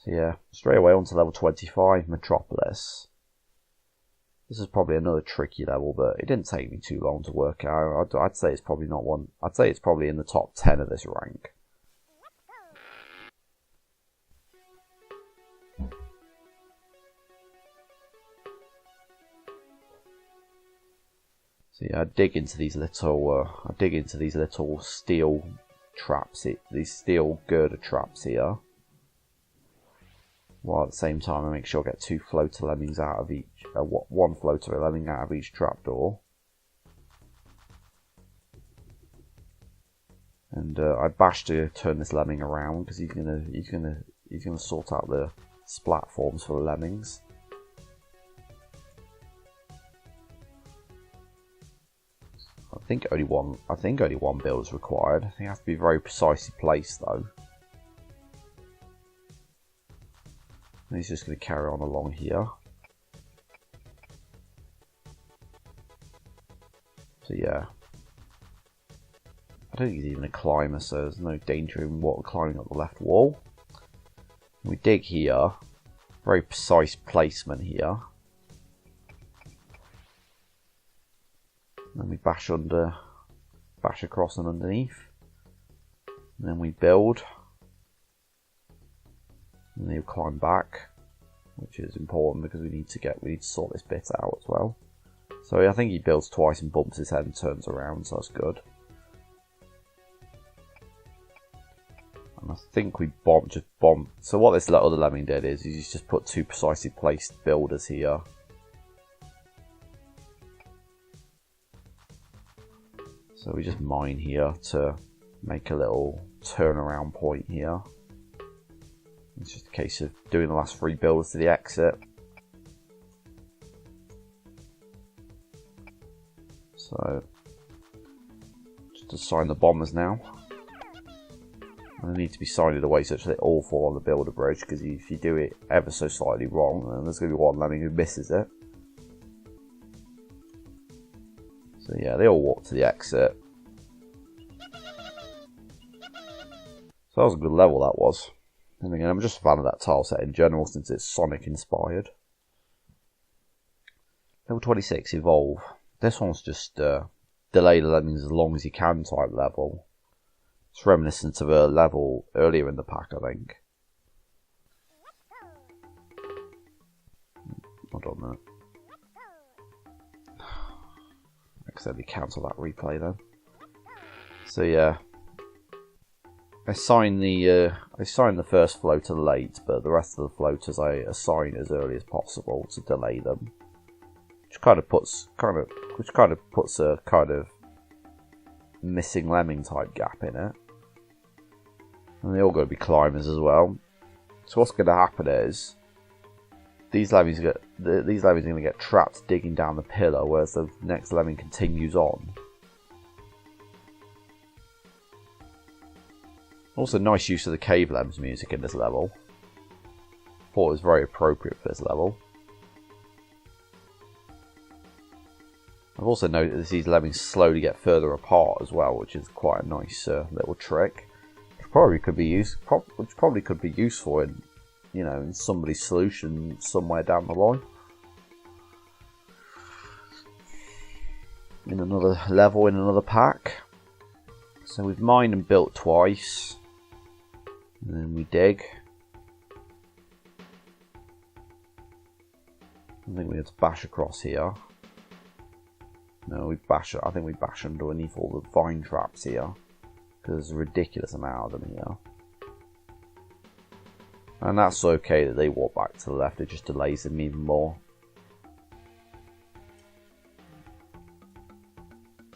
So yeah, straight away onto level 25, Metropolis. This is probably another tricky level, but it didn't take me too long to work out. I'd say it's probably not one. I'd say it's probably in the top 10 of this rank. So yeah, I dig into these little steel traps, these steel girder traps here. While at the same time I make sure I get 2 floater lemmings out of each, one floater lemming out of each trapdoor. And I bash to turn this lemming around because he's gonna sort out the splat forms for the lemmings. I think only one build is required. I think it has to be very precisely placed though. And he's just going to carry on along here. So yeah, I don't think he's even a climber, so there's no danger in climbing up the left wall. We dig here, very precise placement here. Then we bash across and underneath. And then we build. And then he'll climb back, which is important because we need to sort this bit out as well. So yeah, I think he builds twice and bumps his head and turns around, so that's good. And I think we just bomb. So what this other lemming did is he's just put 2 precisely placed builders here. So we just mine here to make a little turnaround point here. It's just a case of doing the last 3 builders to the exit. So just assign the bombers now. And they need to be signed away such that they all fall on the builder bridge, because if you do it ever so slightly wrong, then there's going to be one lemming who misses it. So yeah, they all walk to the exit. So that was a good level, that was. And again, I'm just a fan of that tile set in general since it's Sonic inspired. Level 26, Evolve. This one's just delay the lemmings as long as you can type level. It's reminiscent of a level earlier in the pack, I think. Hold on a minute. Accidentally cancel that replay then. So yeah, I assign the first floater late, but the rest of the floaters I assign as early as possible to delay them, which kind of puts a kind of missing lemming type gap in it. And they all got to be climbers as well. So what's going to happen is these lemmings are going to get trapped digging down the pillar, whereas the next lemming continues on. Also, nice use of the Cave Lems music in this level. Thought it was very appropriate for this level. I've also noticed that these lemmings slowly get further apart as well, which is quite a nice little trick. Which probably could be useful in, you know, in somebody's solution somewhere down the line. In another level, in another pack. So we've mined and built twice. And then we dig. I think we have to bash across here. No, I think we bash underneath all the vine traps here. Because there's a ridiculous amount of them here. And that's okay that they walk back to the left, it just delays them even more.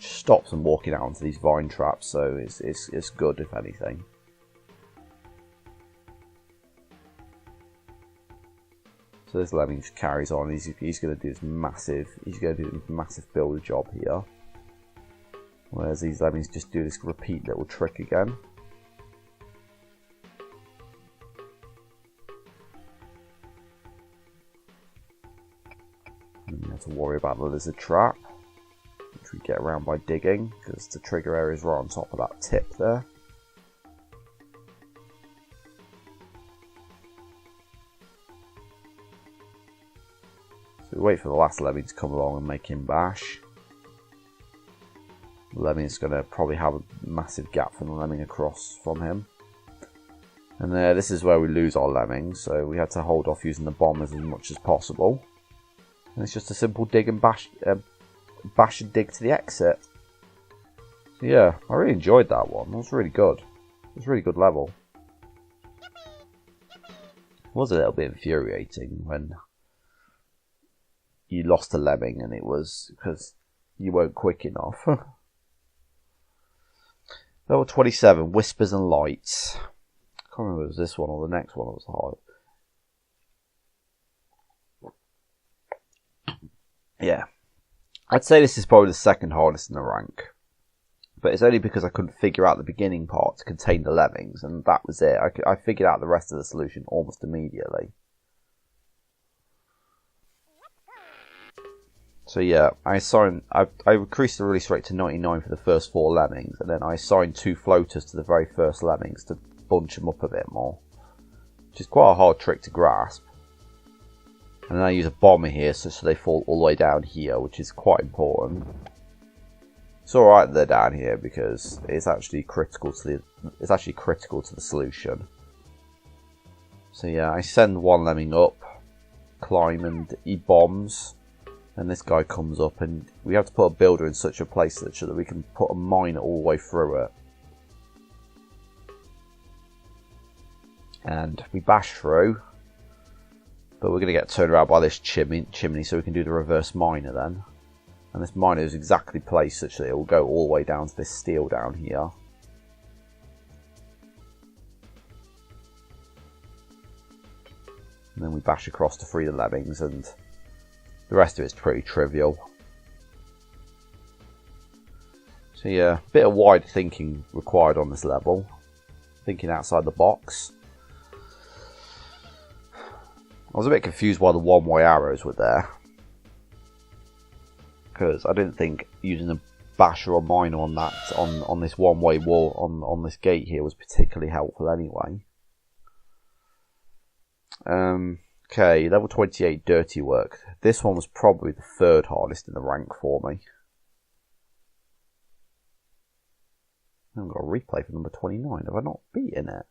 Just stops them walking out onto these vine traps, so it's good if anything. So this lemming just carries on. He's going to do this massive builder job here. Whereas these lemmings just do this repeat little trick again. And you have to worry about the lizard trap, which we get around by digging, because the trigger area is right on top of that tip there. So we wait for the last Lemming to come along and make him bash. The Lemming's going to probably have a massive gap from the Lemming across from him. And this is where we lose our Lemmings, so we had to hold off using the bombers as much as possible. And it's just a simple dig and bash and dig to the exit. So yeah, I really enjoyed that one. It was really good. It was a really good level. It was a little bit infuriating when you lost a Lemming and it was because you weren't quick enough. Level 27, Whispers and Lights. I can't remember if it was this one or the next one that was hard. Yeah. I'd say this is probably the second hardest in the rank. But it's only because I couldn't figure out the beginning part to contain the Lemmings, and that was it. I figured out the rest of the solution almost immediately. So yeah, I increased the release rate to 99 for the first 4 Lemmings, and then I assigned 2 floaters to the very first Lemmings to bunch them up a bit more, which is quite a hard trick to grasp. And then I use a bomber here so they fall all the way down here, which is quite important. It's alright they're down here because it's actually critical to the solution. So yeah, I send one Lemming up, climb, and he bombs. And this guy comes up, and we have to put a builder in such a place that we can put a mine all the way through it. And we bash through, but we're going to get turned around by this chimney, so we can do the reverse miner then. And this miner is exactly placed such that it will go all the way down to this steel down here. And then we bash across to free the Lemmings, and the rest of it's pretty trivial. So yeah, a bit of wide thinking required on this level. Thinking outside the box. I was a bit confused why the one-way arrows were there. Because I didn't think using a basher or miner on this one-way wall on this gate here was particularly helpful anyway. Okay, level 28, Dirty Work. This one was probably the third hardest in the rank for me. I haven't got a replay for number 29. Have I not beaten it?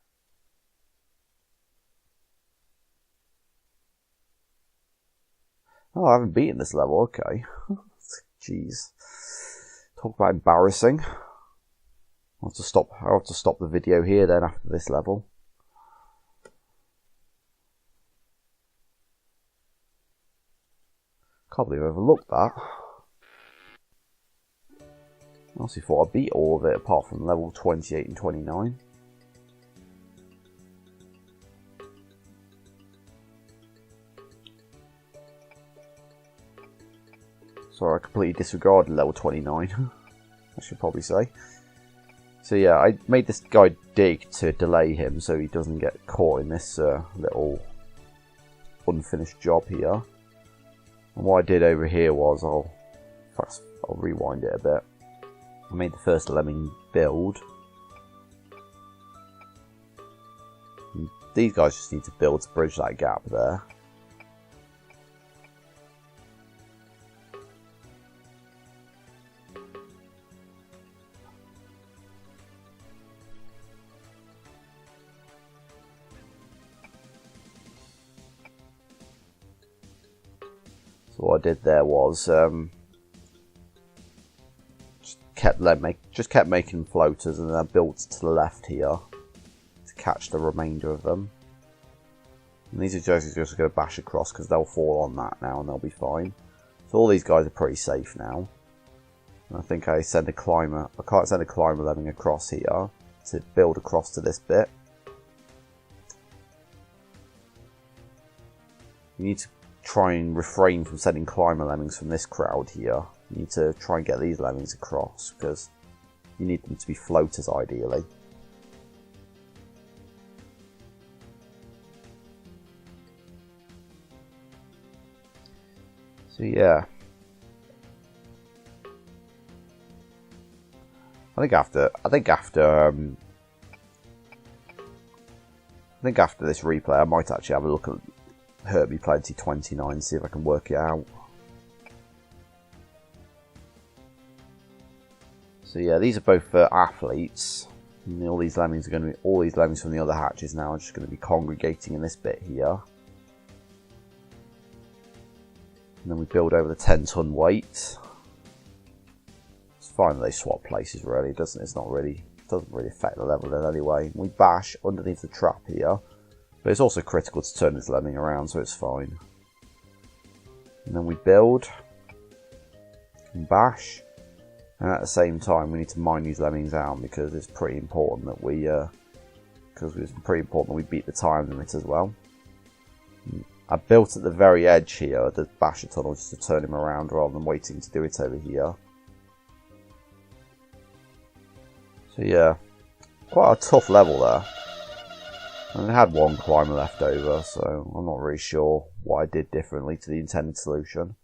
Oh, I haven't beaten this level. Okay. Jeez. Talk about embarrassing. I'll have to stop the video here then after this level. Can't believe I overlooked that. I honestly thought I beat all of it apart from level 28 and 29. Sorry, I completely disregarded level 29. I should probably say. So yeah, I made this guy dig to delay him so he doesn't get caught in this little unfinished job here. And what I did over here was, I'll rewind it a bit. I made the first Lemming build. And these guys just need to build to bridge that gap there. So what I did there was just kept making floaters, and then I built to the left here to catch the remainder of them. And these are just going to bash across because they'll fall on that now and they'll be fine. So all these guys are pretty safe now. And I think I send a climber. I can't send a climber Lemming across here to build across to this bit. You need to try and refrain from sending climber Lemmings from this crowd here. You need to try and get these Lemmings across because you need them to be floaters ideally. So yeah, I think after this replay, I might actually have a look at hurt me plenty 29, see if I can work it out. So yeah, these are both athletes. And all these lemmings from the other hatches now are just going to be congregating in this bit here. And then we build over the 10-ton weight. It's fine that they swap places, really, doesn't it? Doesn't really affect the level in any way. We bash underneath the trap here, but it's also critical to turn this lemming around, so it's fine. And then we build and bash, and at the same time we need to mine these lemmings out because it's pretty important that we beat the time limit as well. I built at the very edge here the basher tunnel just to turn him around rather than waiting to do it over here. So yeah, quite a tough level there. And I had one climber left over, so I'm not really sure what I did differently to the intended solution.